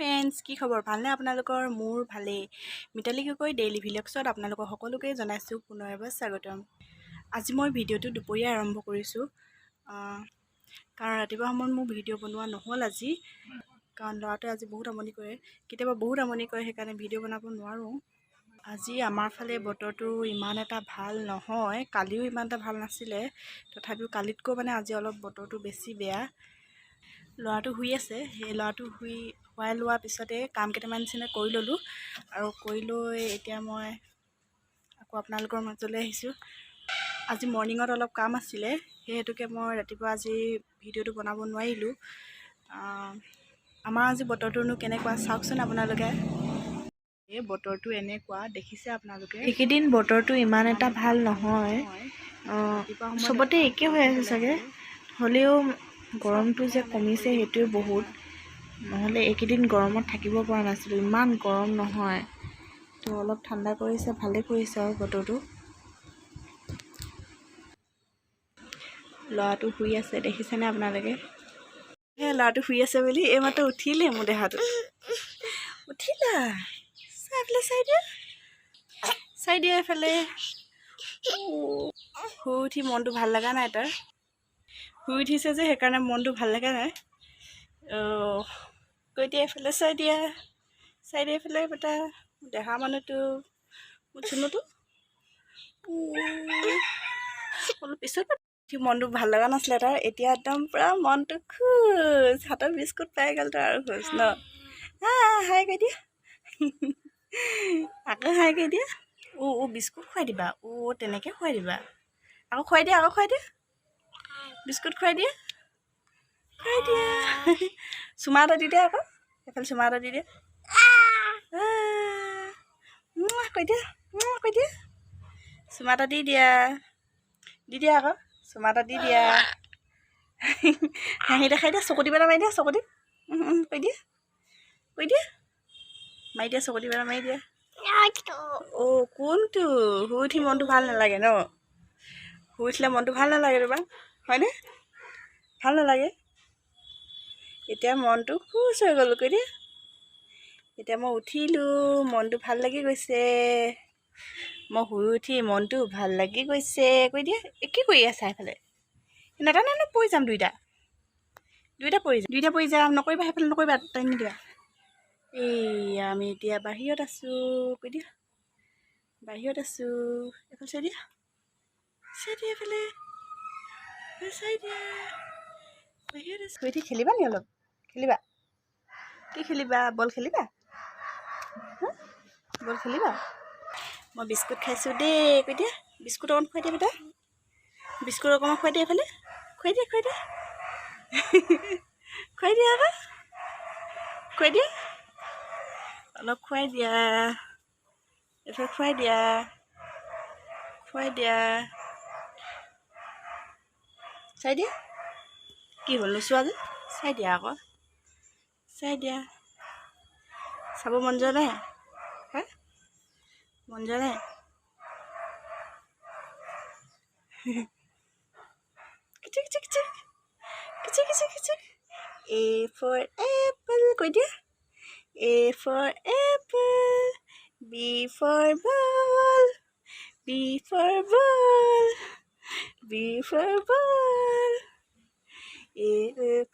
Friends, কি খবৰ? ভালনে আপোনালোকৰ? মোৰ ভালেই। মিতালী গগৈ ডেইলি ভিলগছত আপোনালোকক সকলোকে জনাইছোঁ পুনৰ এবাৰ স্বাগতম। আজি মই ভিডিঅ'টো দুপৰীয়া আৰম্ভ কৰিছোঁ, কাৰণ ৰাতিপুৱা সময়ত মোৰ ভিডিঅ' বনোৱা নহ'ল আজি, কাৰণ ল'ৰাটোৱে আজি বহুত আমনি কৰে, কেতিয়াবা বহুত আমনি কৰে, সেইকাৰণে ভিডিঅ' বনাব নোৱাৰোঁ। আজি আমাৰ ফালে বতৰটো ইমান এটা ভাল নহয়, কালিও ইমান এটা ভাল নাছিলে, তথাপিও কালিতকৈ মানে আজি অলপ বতৰটো বেছি বেয়া। ল'ৰাটো শুই আছে, সেই ল'ৰাটো শুৱাই লোৱাৰ পিছতে কাম কেইটামান নিচিনা কৰি ল'লোঁ, আৰু কৰি লৈ এতিয়া মই আকৌ আপোনালোকৰ মাজলৈ আহিছোঁ। আজি মৰ্ণিঙত অলপ কাম আছিলে, সেই হেতুকে মই ৰাতিপুৱা আজি ভিডিঅ'টো বনাব নোৱাৰিলোঁ। আমাৰ আজি বতৰটোনো কেনেকুৱা চাওকচোন আপোনালোকে। এই বতৰটো এনেকুৱা দেখিছে আপোনালোকে। এইকেইদিন বতৰটো ইমান এটা ভাল নহয়, চবতে একে হৈ আছে চাগে, হ'লেও গৰমটো যে কমিছে সেইটোৱে বহুত। নহ'লে এইকেইদিন গৰমত থাকিব পৰা নাছিলোঁ, ইমান গৰম নহয়। তো অলপ ঠাণ্ডা কৰিছে, ভালে কৰিছে আৰু বতৰটো। ল'ৰাটো শুই আছে দেখিছেনে আপোনালোকে? সেই ল'ৰাটো শুই আছে বুলি এইমাত্ৰ উঠিলে মোৰ দেহাটো। উঠিলা, চাই দিয়া, চাই দিয়া এফালে। শুই উঠি মনটো ভাল লগা নাই তাৰ। শুই উঠিছে যে সেইকাৰণে মনটো ভাল লগা নাই। কৈ দিয়া এফালে, চাই দিয়া এফালে বেটা। দেহা মানুহটো মোৰ চুনুটো অলপ পিছত মনটো ভাল লগা নাছিলে তাৰ, এতিয়া একদম পূৰা মনটো খুচ। হাতত বিস্কুট পাই গ'ল তাৰ আৰু খুচ ন। হাই কৈ দিয়া, আকৌ হাই কৈ দিয়া। বিস্কুট খুৱাই দিবা, তেনেকৈ খুৱাই দিবা। আকৌ খুৱাই দিয়া, বিস্কুট খুৱাই দিয়া, চুমা এটা দি দিয়া, আকৌ এইফালে চুমা এটা দি দিয়া। কৈ দিয়া, চুমা এটা দি দিয়া, আকৌ চুমা এটা দি দিয়া। হাঁহি দেখাই দিয়া, চকু দিবা মাৰি দিয়া, চকু দি কৈ দিয়া, মাৰি দিয়া, চকু দিবা মাৰি দিয়া। কোনটো? শুই উঠি মনটো ভাল নালাগে ন? শুই উঠিলে মনটো ভাল নালাগে তোমাৰ, হয়নে? ভাল নালাগে। এতিয়া মনটো খুচ হৈ গ'ল, কৈ দিয়া। এতিয়া মই উঠিলোঁ, মনটো ভাল লাগি গৈছে। মই শুই উঠি মনটো ভাল লাগি গৈছে, কৈ দিয়া। কি কৰি আছা সেইফালে? নাটানে পৰি যাম, দুইটা পৰি যাম। নকৰিবা সেইফালে, নকৰিবা, টানি দিয়া। আমি এতিয়া বাহিৰত আছোঁ, কৈ দিয়া। বাহিৰত আছোঁ, এইফালে চাই দিয়া, এইফালে চাই দিয়া। বাহিৰত আছোঁ। এতিয়া খেলিবা নি অলপ? খেলিবা? কি খেলিবা? বল খেলিবা? বল খেলিবা? মই বিস্কুট খাইছোঁ দেই, কৈ দিয়া। বিস্কুট অকণ খুৱাই দিয়া বেটা, বিস্কুট অকণমান খুৱাই দিয়া এইফালে, খুৱাই দিয়া খুৱাই দিয়া আকৌ, খুৱাই দিয়া, অলপ খুৱাই দিয়া, এইফালে খুৱাই দিয়া, চাই দিয়া। কি হ'ল নোচোৱা যে? চাই দিয়া আকৌ, চাই দিয়া। চাব মন যোৱা নাই? মন যোৱা নাই? A for apple, কৈ দিয়া। A for apple, B for ball, B for ball, B for ball, A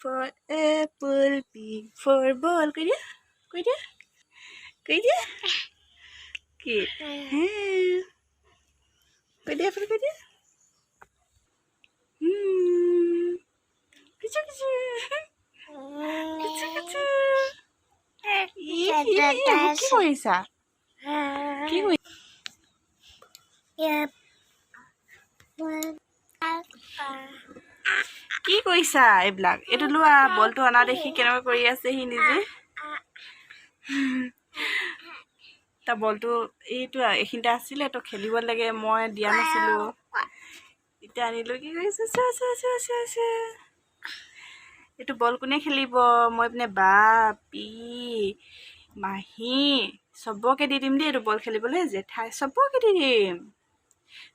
for apple, B for ball, কৈ দিয়া, কৈ দিয়া, কৈ দিয়া। কি? কৈ দিয়া, কৈ দিয়া। কি কৰিছা? কি কৰিছা এইবিলাক? এইটো লোৱা, বলটো অনা দেখি কেনেকুৱা কৰি আছে সি নিজে। তাৰ বলটো এইখিনিতে আছিলে, তো খেলিব লাগে, মই দিয়া নাছিলোঁ, এতিয়া আনিলোঁ। কি কৰিছে? চোৱা। এইটো বল কোনে খেলিব? মই এইপিনে বাপি মাহী চবকে দি দিম দেই, এইটো বল খেলিবলৈ। জেঠাই চবকে দি দিম।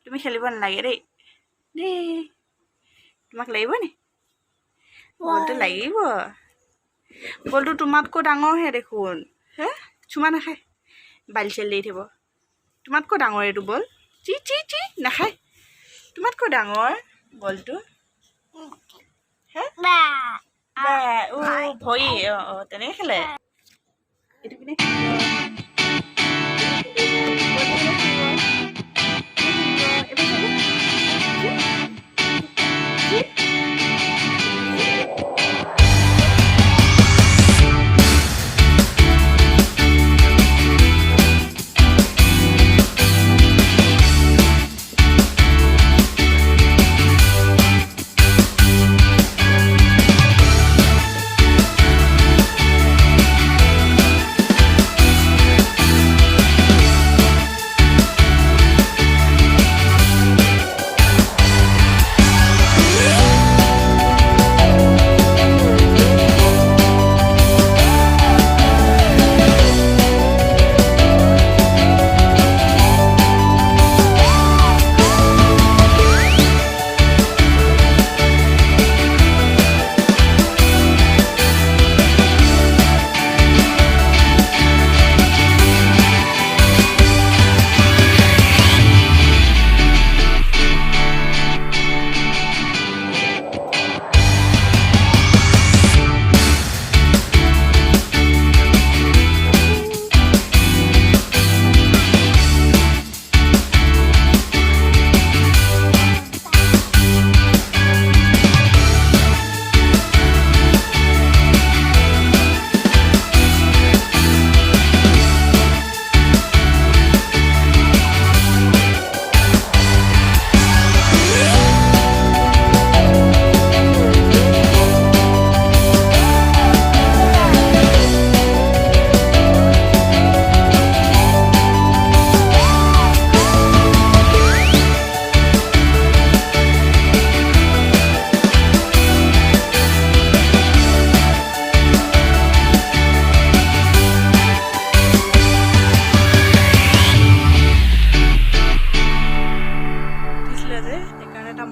তুমি খেলিব নালাগে দেই। তোমাক লাগিব নি? বলটো লাগিব। বলটো তোমাতকৈ ডাঙৰহে দেখোন হে চুমা নাখায় বালি চালি দি থাকিব তোমাতকৈ ডাঙৰ এইটো বল চি চি চি নাখায় তোমাতকৈ ডাঙৰ বলটো হে ভৰি তেনেকৈ খেলে এইটো পিনে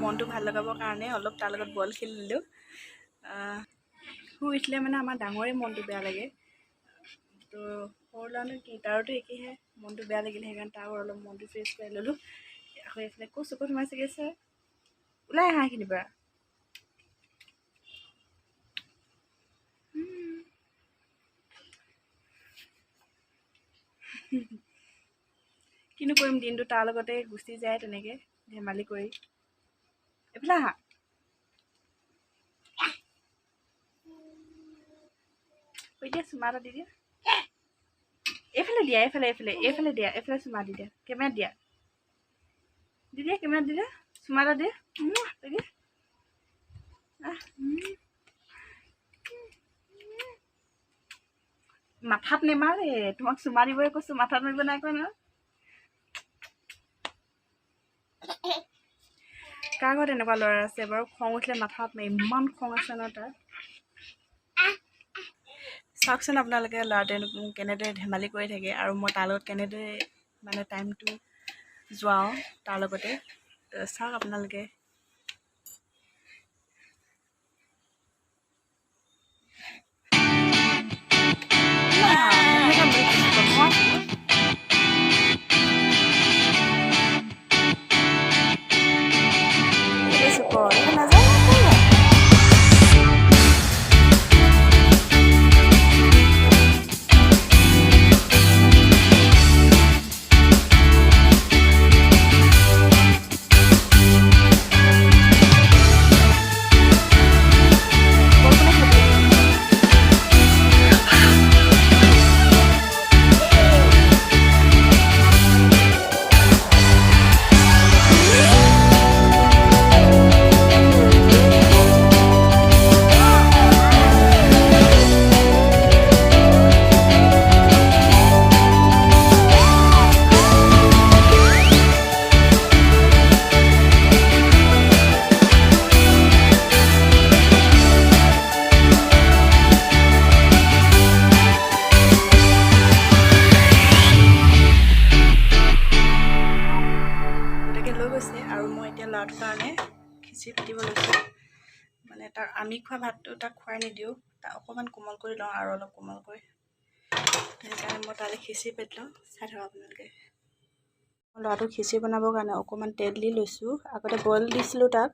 মনটো ভাল লগাবৰ কাৰণে অলপ তাৰ লগত বল খেলি দিলোঁ শুই উঠিলে মানে আমাৰ ডাঙৰে মনটো বেয়া লাগে তো সৰু ল'ৰানো কি তাৰোতো একেইহে মনটো বেয়া লাগিলে সেইকাৰণে তাৰো অলপ মনটো ফ্ৰেছ কৰি ল'লোঁ আকৌ এইফালে ক'ত চকুত সোমাই চাগে চাই ওলাই আহা এইখিনিৰ পৰা কিনো কৰিম দিনটো তাৰ লগতে গুচি যায় তেনেকৈ ধেমালি কৰি এইফালে আহা এতিয়া চুমা এটা দি দিয়া এইফালে দিয়া এইফালে এইফালে এইফালে দিয়া এইফালে চুমা দি দিয়া কেমেৰাত দিয়া কেমেৰাত দি দিয়া চুমা এটা দিয়া মাথাত নেমাৰে তোমাক চুমা দিবই কৈছোঁ মাথাত মাৰিব নাই কোৱা নহয় কাৰ ঘৰত এনেকুৱা ল'ৰা আছে বাৰু খং উঠিলে মাথাত মাৰি ইমান খং আছে ন তাৰ চাওকচোন আপোনালোকে ল'ৰাটোৱে কেনেদৰে ধেমালি কৰি থাকে আৰু মই তাৰ লগত কেনেদৰে মানে টাইমটো যোৱাওঁ তাৰ লগতে চাওক আপোনালোকে ল'ৰাটোৰ কাৰণে খিচিৰি পাতিব লৈছোঁ মানে তাৰ আমি খোৱা ভাতটো তাক খুৱাই নিদিওঁ অকণমান কোমল কৰি লওঁ আৰু অলপ কোমলকৈ। সেইকাৰণে মই তালৈ খিচিৰি পাতি লওঁ। চাই থাকক আপোনালোকে। মই ল'ৰাটোক খিচিৰি বনাবৰ কাৰণে অকণমান তেল দি লৈছোঁ। আগতে বইল দিছিলোঁ তাক,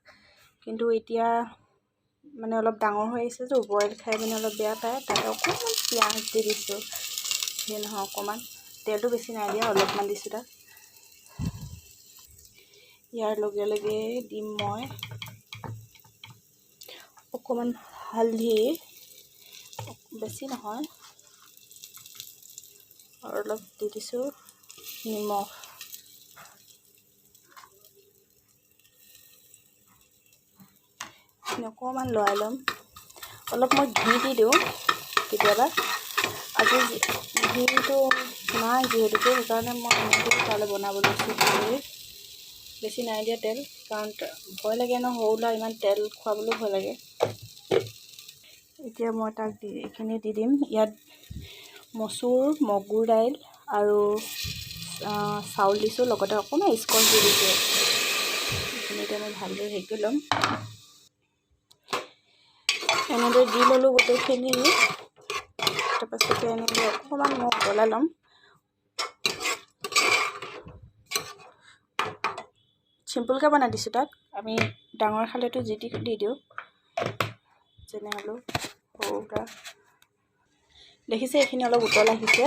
কিন্তু এতিয়া মানে অলপ ডাঙৰ হৈ আহিছে যে, বইল খাই মানে অলপ বেয়া পায়। তাতে অকণমান পিঁয়াজ দি দিছোঁ। সেই নহয় অকণমান, তেলটো বেছি নাই দিয়া, অলপমান দিছোঁ তাক। ইয়াৰ লগে লগে দিম মই অকণমান হালধি, বেছি নহয়, আৰু অলপ দি দিছোঁ নিমখ। অকণমান লৰাই ল'ম। অলপ মই ঘি দি দিওঁ কেতিয়াবা। আজি ঘিটো নাই যিহেতুকে, সেইকাৰণে মই এনেকৈ তালৈ বনাব লৈছোঁ। বেছি নাই দিয়া তেল, কাৰণ ভয় লাগে ন, সৰু ল'ৰা ইমান তেল খুৱাবলৈও ভয় লাগে। এতিয়া মই তাক এইখিনি দি দিম। ইয়াত মচুৰ, মগুৰ দাইল আৰু চাউল দিছোঁ, লগতে অকণমান স্কচ দি দিছোঁ। এইখিনি এতিয়া মই ভালদৰে হেৰি কৰি ল'ম। এনেদৰে দি ল'লোঁ গোটেইখিনি। তাৰপাছতে এনেকৈ অকণমান মই উতলাই ল'ম। চিম্পুলকৈ বনাই দিছোঁ তাক। আমি ডাঙৰ খালেতো যি টি দি দিওঁ, যেনে হ'লেও সৰু এটা। দেখিছে এইখিনি অলপ উতল আহিছে,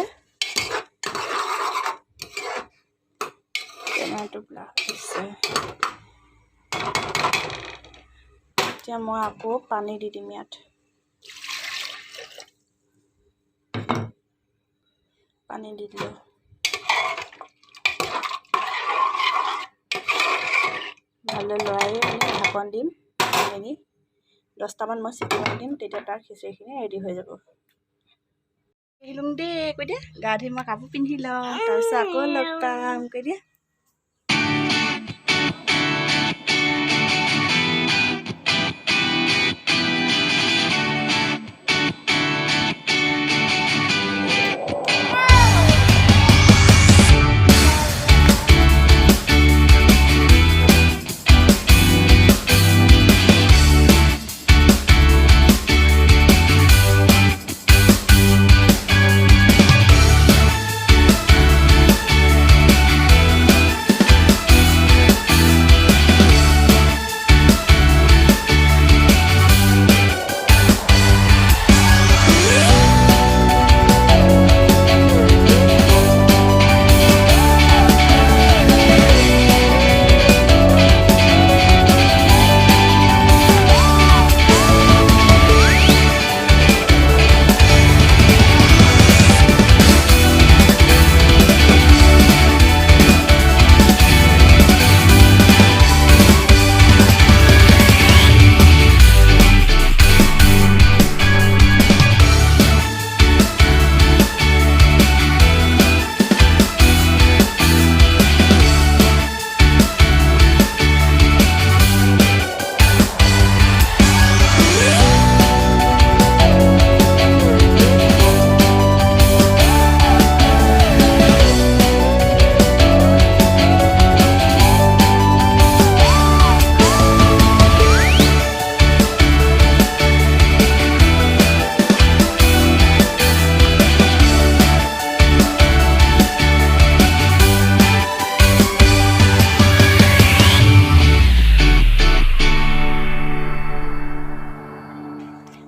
টেঙাটো হৈছে। এতিয়া মই আকৌ পানী দি দিম ইয়াত। পানী দি দিলোঁ। ভালদৰে লৰাই ঢাকন দিম। 10টামান মই চিটি মাৰি দিম, তেতিয়া তাৰ খিচিৰিখিনি ৰেডি হৈ যাব। আহিলোঁ দেই কৈ দিয়া, গা ধুই মই কাপোৰ পিন্ধি লওঁ, তাৰপিছত আকৌ লগ পাম কৈ দিয়া।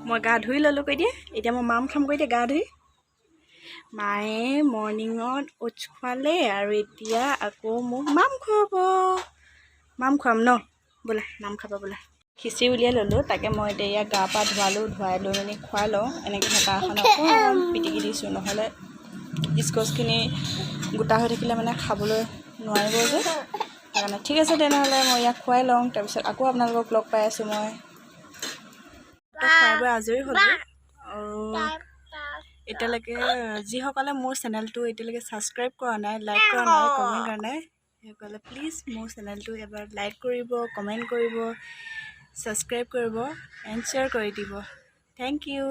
মই গা ধুই ল'লোঁ কৈ দিয়ে। এতিয়া মই মাম খাম কৈ দিয়ে গা ধুই। মায়ে মৰ্ণিঙত ওটছ খোৱালে আৰু এতিয়া আকৌ মোক মাম খুৱাব। মাম খুৱাম ন, বোলা মাম খাব বোলা। খিচিৰি উলিয়াই ল'লোঁ, তাকে মই এতিয়া ইয়াক গা পা ধুৱালোঁ, ধুৱাই লৈ মেলি খুৱাই লওঁ। এনেকৈ হেতা এখন অকণমান পিটিকি দিছোঁ, নহ'লে স্কচখিনি গোটা হৈ থাকিলে মানে খাবলৈ নোৱাৰিব যে, সেইকাৰণে। ঠিক আছে তেনেহ'লে মই ইয়াক খুৱাই লওঁ, তাৰপিছত আকৌ আপোনালোকক লগ পাই আছোঁ মই। খুৱাই বৈ আজৰি হ'লোঁ। আৰু এতিয়ালৈকে যিসকলে মোৰ চেনেলটো এতিয়ালৈকে ছাবস্ক্ৰাইব কৰা নাই, লাইক কৰা নাই, কমেণ্ট কৰা নাই, সেইসকলে প্লিজ মোৰ চেনেলটো এবাৰ লাইক কৰিব, কমেণ্ট কৰিব, ছাবস্ক্ৰাইব কৰিব এণ্ড শ্বেয়াৰ কৰি দিব। Thank U.